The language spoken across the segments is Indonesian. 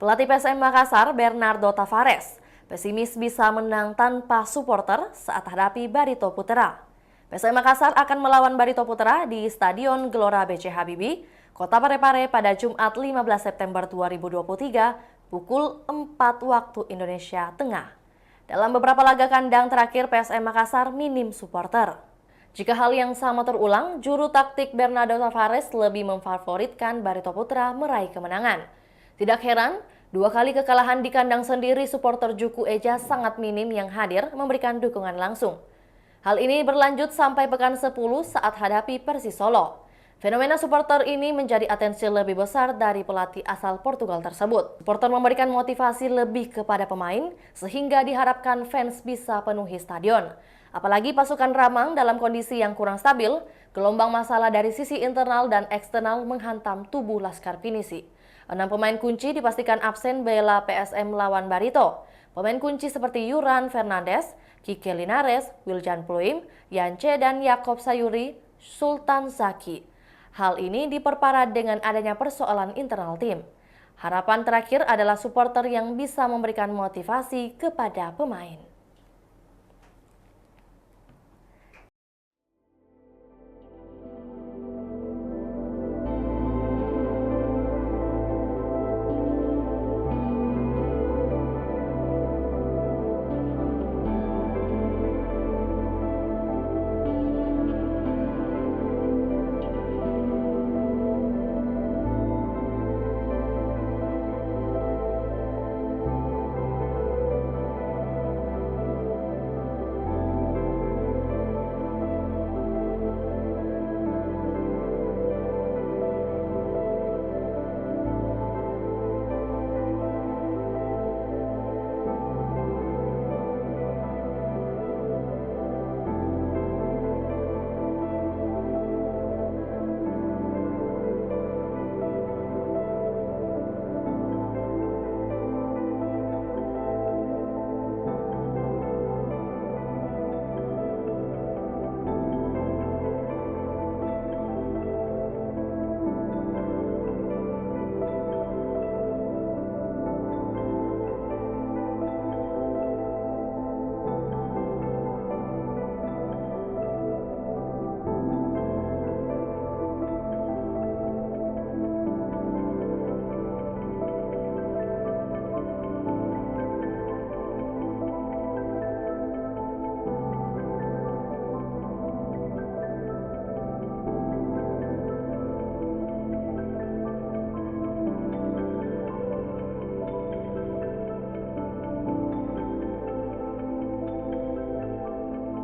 Pelatih PSM Makassar, Bernardo Tavares, pesimis bisa menang tanpa supporter saat hadapi Barito Putra. PSM Makassar akan melawan Barito Putra di Stadion Gelora BC Habibie, Kota Parepare pada Jumat 15 September 2023 pukul 4 waktu Indonesia Tengah. Dalam beberapa laga kandang terakhir, PSM Makassar minim supporter. Jika hal yang sama terulang, juru taktik Bernardo Tavares lebih memfavoritkan Barito Putra meraih kemenangan. Tidak heran, 2 kali kekalahan di kandang sendiri supporter Juku Eja sangat minim yang hadir memberikan dukungan langsung. Hal ini berlanjut sampai pekan 10 saat hadapi Persis Solo. Fenomena supporter ini menjadi atensi lebih besar dari pelatih asal Portugal tersebut. Supporter memberikan motivasi lebih kepada pemain sehingga diharapkan fans bisa penuhi stadion. Apalagi pasukan Ramang dalam kondisi yang kurang stabil, gelombang masalah dari sisi internal dan eksternal menghantam tubuh Laskar Pinisi. 6 pemain kunci dipastikan absen bela PSM lawan Barito. Pemain kunci seperti Yuran Fernandes, Kike Linares, Wiljan Pluim, Yance dan Yakob Sayuri, Sultan Zaki. Hal ini diperparah dengan adanya persoalan internal tim. Harapan terakhir adalah supporter yang bisa memberikan motivasi kepada pemain.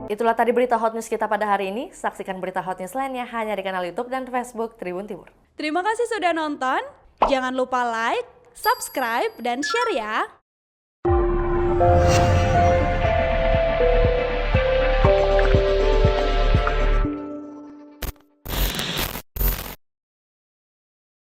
Itulah tadi berita hot news kita pada hari ini. Saksikan berita hot news lainnya hanya di kanal YouTube dan Facebook Tribun Timur. Terima kasih sudah nonton. Jangan lupa like, subscribe, dan share ya.